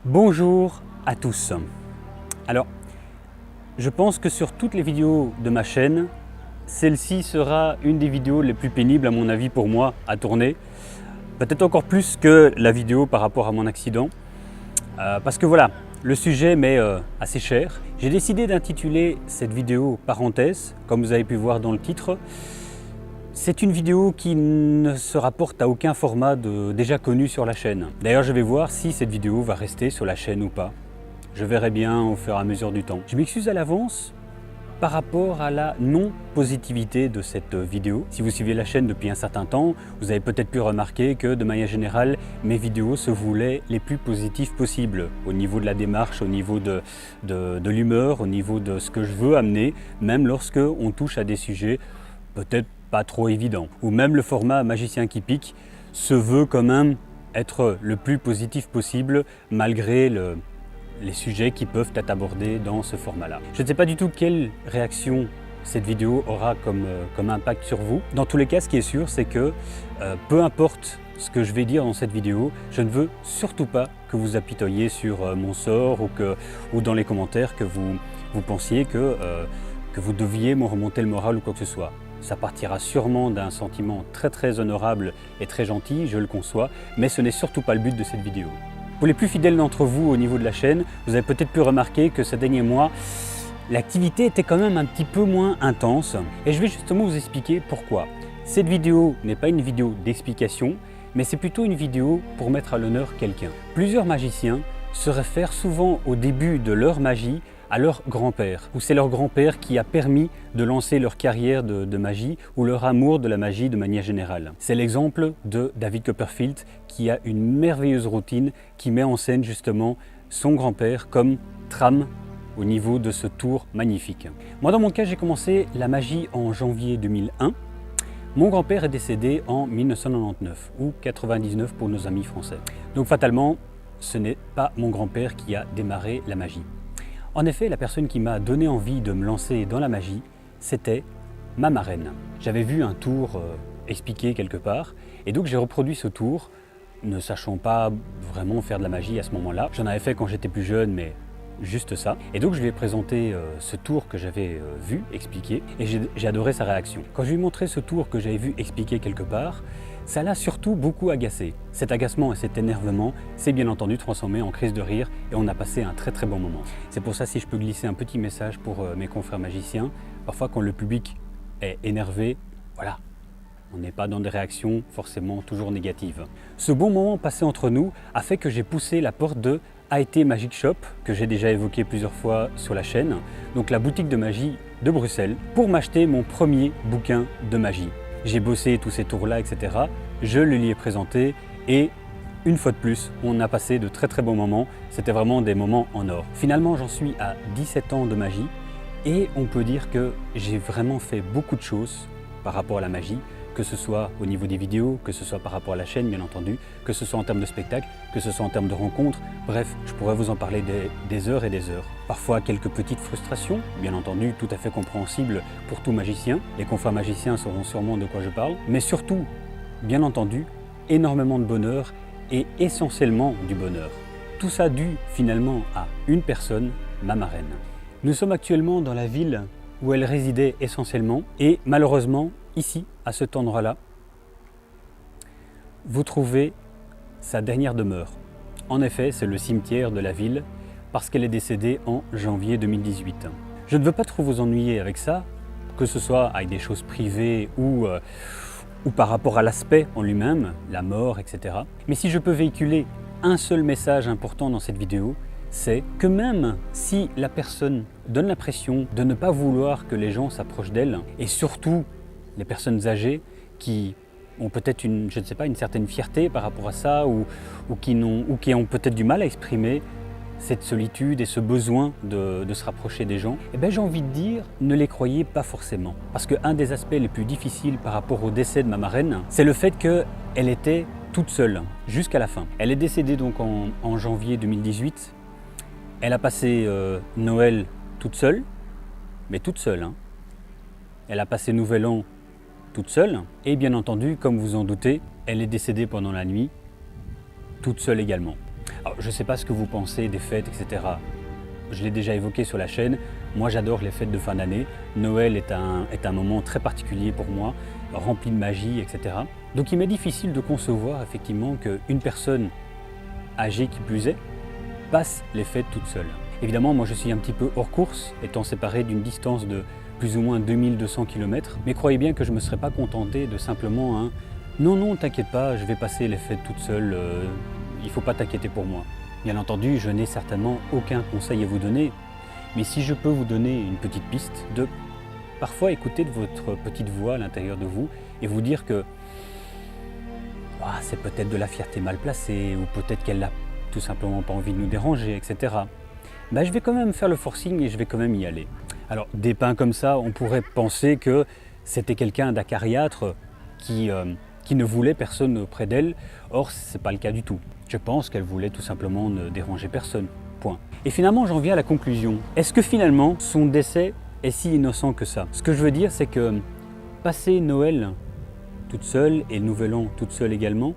Bonjour à tous. Alors, je pense que sur toutes les vidéos de ma chaîne, celle-ci sera une des vidéos les plus pénibles à mon avis pour moi à tourner. Peut-être encore plus que la vidéo par rapport à mon accident. Parce que voilà, le sujet m'est assez cher. J'ai décidé d'intituler cette vidéo parenthèse, comme vous avez pu voir dans le titre. C'est une vidéo qui ne se rapporte à aucun format déjà connu sur la chaîne. D'ailleurs, je vais voir si cette vidéo va rester sur la chaîne ou pas. Je verrai bien au fur et à mesure du temps. Je m'excuse à l'avance par rapport à la non-positivité de cette vidéo. Si vous suivez la chaîne depuis un certain temps, vous avez peut-être pu remarquer que de manière générale, mes vidéos se voulaient les plus positives possibles au niveau de la démarche, au niveau de l'humeur, au niveau de ce que je veux amener, même lorsque on touche à des sujets peut-être pas trop évidents. Ou même le format Magicien qui pique se veut quand même être le plus positif possible malgré les sujets qui peuvent être abordés dans ce format-là. Je ne sais pas du tout quelle réaction cette vidéo aura comme impact sur vous. Dans tous les cas, ce qui est sûr, c'est que peu importe ce que je vais dire dans cette vidéo, je ne veux surtout pas que vous apitoyiez sur mon sort ou dans les commentaires que vous pensiez que vous deviez me remonter le moral ou quoi que ce soit. Ça partira sûrement d'un sentiment très honorable et très gentil, je le conçois, mais ce n'est surtout pas le but de cette vidéo. Pour les plus fidèles d'entre vous au niveau de la chaîne, vous avez peut-être pu remarquer que ces derniers mois, l'activité était quand même un petit peu moins intense. Et je vais justement vous expliquer pourquoi. Cette vidéo n'est pas une vidéo d'explication, mais c'est plutôt une vidéo pour mettre à l'honneur quelqu'un. Plusieurs magiciens se réfèrent souvent au début de leur magie à leur grand-père, ou c'est leur grand-père qui a permis de lancer leur carrière de magie ou leur amour de la magie de manière générale. C'est l'exemple de David Copperfield qui a une merveilleuse routine qui met en scène justement son grand-père comme trame au niveau de ce tour magnifique. Moi dans mon cas j'ai commencé la magie en janvier 2001. Mon grand-père est décédé en 1999 ou 99 pour nos amis français. Donc fatalement ce n'est pas mon grand-père qui a démarré la magie. En effet, la personne qui m'a donné envie de me lancer dans la magie, c'était ma marraine. J'avais vu un tour expliqué quelque part, et donc j'ai reproduit ce tour, ne sachant pas vraiment faire de la magie à ce moment-là. J'en avais fait quand j'étais plus jeune, mais juste ça. Et donc je lui ai présenté ce tour que j'avais vu expliqué, et j'ai adoré sa réaction. Quand je lui ai montré ce tour que j'avais vu expliqué quelque part, ça l'a surtout beaucoup agacé. Cet agacement et cet énervement s'est bien entendu transformé en crise de rire et on a passé un très bon moment. C'est pour ça, si je peux glisser un petit message pour mes confrères magiciens, parfois quand le public est énervé, voilà, on n'est pas dans des réactions forcément toujours négatives. Ce bon moment passé entre nous a fait que j'ai poussé la porte de AET Magic Shop, que j'ai déjà évoqué plusieurs fois sur la chaîne, donc la boutique de magie de Bruxelles, pour m'acheter mon premier bouquin de magie. J'ai bossé tous ces tours-là, etc. Je le lui ai présenté et une fois de plus, on a passé de très bons moments. C'était vraiment des moments en or. Finalement, j'en suis à 17 ans de magie et on peut dire que j'ai vraiment fait beaucoup de choses par rapport à la magie, que ce soit au niveau des vidéos, que ce soit par rapport à la chaîne, bien entendu, que ce soit en termes de spectacle, que ce soit en termes de rencontres. Bref, je pourrais vous en parler des heures et des heures. Parfois, quelques petites frustrations, bien entendu, tout à fait compréhensibles pour tout magicien. Les confrères magiciens sauront sûrement de quoi je parle. Mais surtout, bien entendu, énormément de bonheur et essentiellement du bonheur. Tout ça dû finalement à une personne, ma marraine. Nous sommes actuellement dans la ville où elle résidait essentiellement et malheureusement, ici, à cet endroit-là, vous trouvez sa dernière demeure. En effet, c'est le cimetière de la ville parce qu'elle est décédée en janvier 2018. Je ne veux pas trop vous ennuyer avec ça, que ce soit avec des choses privées ou par rapport à l'aspect en lui-même, la mort, etc. Mais si je peux véhiculer un seul message important dans cette vidéo, c'est que même si la personne donne l'impression de ne pas vouloir que les gens s'approchent d'elle, et surtout les personnes âgées qui ont peut-être une certaine fierté par rapport à ça, ou qui ont peut-être du mal à exprimer cette solitude et ce besoin de se rapprocher des gens, eh bien j'ai envie de dire, ne les croyez pas forcément. Parce qu'un des aspects les plus difficiles par rapport au décès de ma marraine, c'est le fait qu'elle était toute seule jusqu'à la fin. Elle est décédée donc en janvier 2018. Elle a passé Noël toute seule, mais toute seule. Elle a passé Nouvel An toute seule. Et bien entendu, comme vous en doutez, elle est décédée pendant la nuit, toute seule également. Alors, je ne sais pas ce que vous pensez des fêtes, etc. Je l'ai déjà évoqué sur la chaîne, moi j'adore les fêtes de fin d'année. Noël est un moment très particulier pour moi, rempli de magie, etc. Donc il m'est difficile de concevoir effectivement qu'une personne âgée qui plus est, passe les fêtes toute seule. Évidemment, moi je suis un petit peu hors course, étant séparé d'une distance de plus ou moins 2200 km, mais croyez bien que je ne me serais pas contenté de simplement non, t'inquiète pas, je vais passer les fêtes toute seule, il ne faut pas t'inquiéter pour moi. Bien entendu, je n'ai certainement aucun conseil à vous donner, mais si je peux vous donner une petite piste de parfois écouter de votre petite voix à l'intérieur de vous et vous dire que c'est peut-être de la fierté mal placée, ou peut-être qu'elle n'a tout simplement pas envie de nous déranger, etc. Je vais quand même faire le forcing et je vais quand même y aller. Alors, dépeint comme ça, on pourrait penser que c'était quelqu'un d'acariâtre qui ne voulait personne auprès d'elle. Or, ce n'est pas le cas du tout. Je pense qu'elle voulait tout simplement ne déranger personne. Point. Et finalement, j'en viens à la conclusion. Est-ce que finalement, son décès est si innocent que ça? Ce que je veux dire, c'est que passer Noël toute seule et le Nouvel An toute seule également,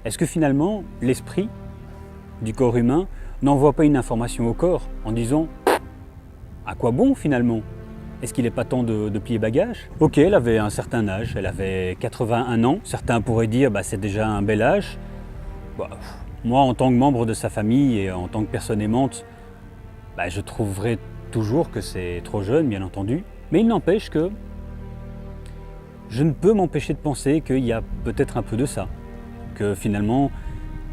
est-ce que finalement, l'esprit du corps humain n'envoie pas une information au corps en disant « à quoi bon finalement? Est-ce qu'il n'est pas temps de plier bagage ?» Ok, elle avait un certain âge, elle avait 81 ans. Certains pourraient dire c'est déjà un bel âge. Moi, en tant que membre de sa famille et en tant que personne aimante, je trouverais toujours que c'est trop jeune, bien entendu. Mais il n'empêche que je ne peux m'empêcher de penser qu'il y a peut-être un peu de ça. Que finalement,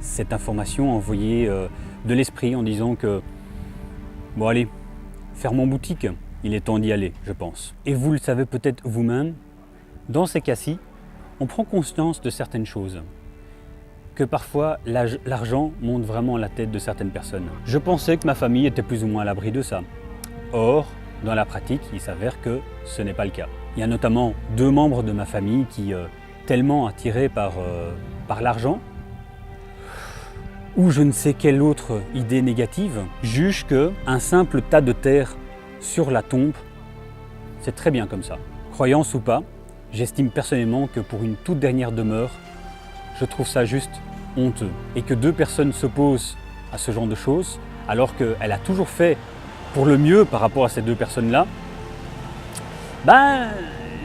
cette information envoyée de l'esprit en disant que bon allez, fermons boutique, il est temps d'y aller, je pense. Et vous le savez peut-être vous-même, dans ces cas-ci, on prend conscience de certaines choses. Que parfois l'argent monte vraiment à la tête de certaines personnes. Je pensais que ma famille était plus ou moins à l'abri de ça. Or, dans la pratique, il s'avère que ce n'est pas le cas. Il y a notamment 2 membres de ma famille qui, tellement attirés par l'argent, ou je ne sais quelle autre idée négative, jugent qu'un simple tas de terre sur la tombe, c'est très bien comme ça. Croyance ou pas, j'estime personnellement que pour une toute dernière demeure, je trouve ça juste honteux. Et que 2 personnes s'opposent à ce genre de choses, alors qu'elle a toujours fait pour le mieux par rapport à ces 2 personnes-là,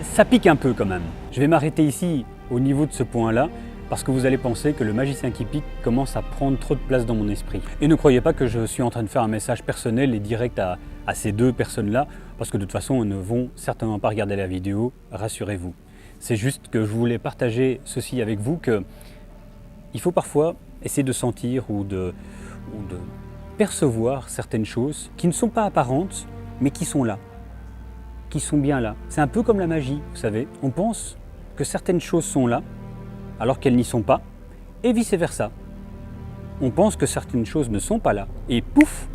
ça pique un peu quand même. Je vais m'arrêter ici au niveau de ce point-là, parce que vous allez penser que le magicien qui pique commence à prendre trop de place dans mon esprit. Et ne croyez pas que je suis en train de faire un message personnel et direct à ces 2 personnes-là, parce que de toute façon, elles ne vont certainement pas regarder la vidéo, rassurez-vous. C'est juste que je voulais partager ceci avec vous, que il faut parfois essayer de sentir ou de percevoir certaines choses qui ne sont pas apparentes, mais qui sont là, qui sont bien là. C'est un peu comme la magie, vous savez. On pense que certaines choses sont là, alors qu'elles n'y sont pas, et vice-versa. On pense que certaines choses ne sont pas là, et pouf,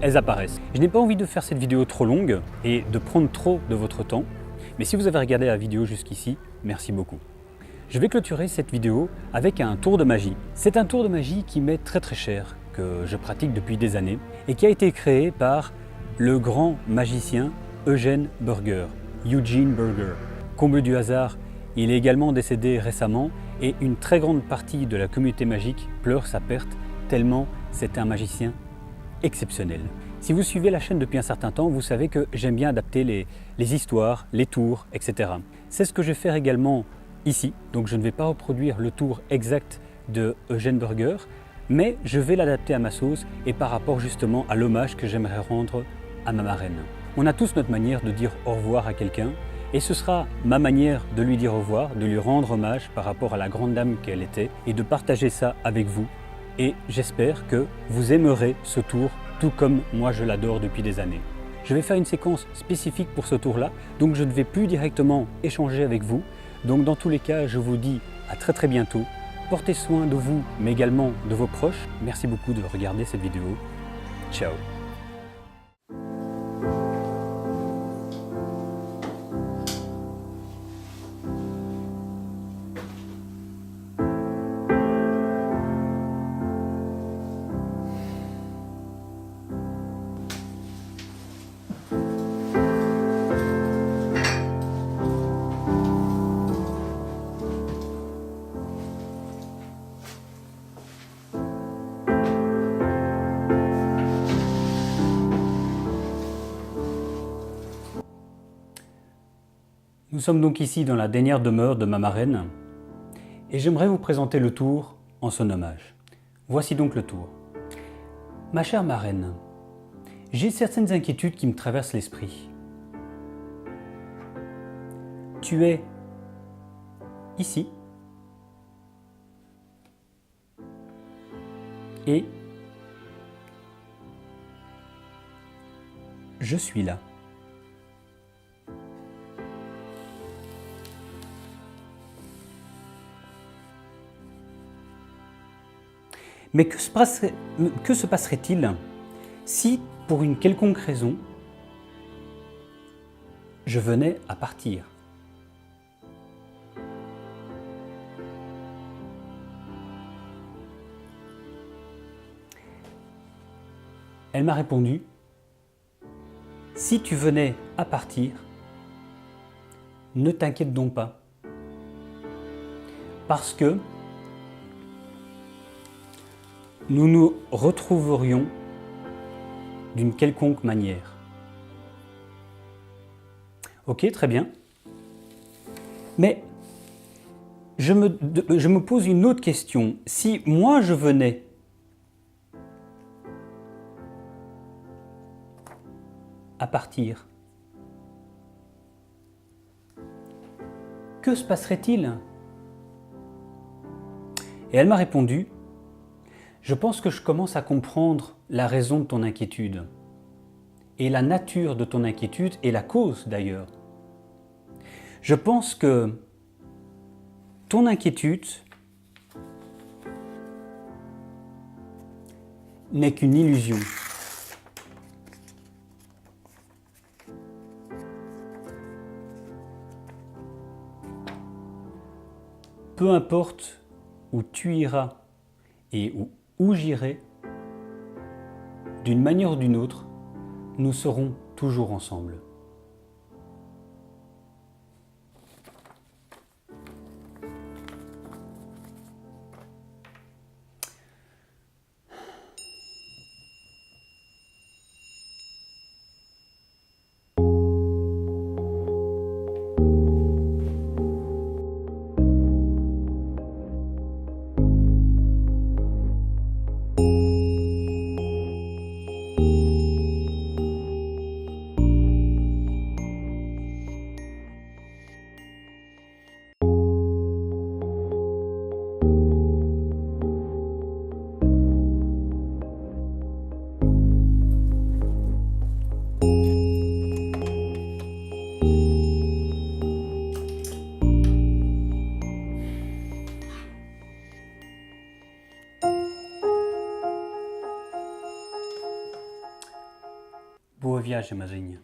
elles apparaissent. Je n'ai pas envie de faire cette vidéo trop longue et de prendre trop de votre temps, mais si vous avez regardé la vidéo jusqu'ici, merci beaucoup. Je vais clôturer cette vidéo avec un tour de magie. C'est un tour de magie qui m'est très très cher, que je pratique depuis des années, et qui a été créé par le grand magicien Eugene Burger, Eugene Burger. Comble du hasard, il est également décédé récemment, et une très grande partie de la communauté magique pleure sa perte, tellement c'est un magicien exceptionnel. Si vous suivez la chaîne depuis un certain temps, vous savez que j'aime bien adapter les histoires, les tours, etc. C'est ce que je vais faire également ici, donc je ne vais pas reproduire le tour exact de Eugene Burger, mais je vais l'adapter à ma sauce et par rapport justement à l'hommage que j'aimerais rendre à ma marraine. On a tous notre manière de dire au revoir à quelqu'un, et ce sera ma manière de lui dire au revoir, de lui rendre hommage par rapport à la grande dame qu'elle était, et de partager ça avec vous. Et j'espère que vous aimerez ce tour, tout comme moi je l'adore depuis des années. Je vais faire une séquence spécifique pour ce tour-là, donc je ne vais plus directement échanger avec vous. Donc dans tous les cas, je vous dis à très très bientôt. Portez soin de vous, mais également de vos proches. Merci beaucoup de regarder cette vidéo. Ciao. sommes donc ici dans la dernière demeure de ma marraine et j'aimerais vous présenter le tour en son hommage. Voici donc le tour. Ma chère marraine, j'ai certaines inquiétudes qui me traversent l'esprit. Tu es ici et je suis là. Mais que se passerait-il si, pour une quelconque raison, je venais à partir? Elle m'a répondu, si tu venais à partir, ne t'inquiète donc pas, parce que nous nous retrouverions d'une quelconque manière. Ok, très bien. Mais je me pose une autre question. Si moi je venais à partir, que se passerait-il? Et elle m'a répondu, je pense que je commence à comprendre la raison de ton inquiétude et la nature de ton inquiétude et la cause d'ailleurs. Je pense que ton inquiétude n'est qu'une illusion. Peu importe où tu iras et où j'irai, d'une manière ou d'une autre, nous serons toujours ensemble. Boa viagem, madrinha.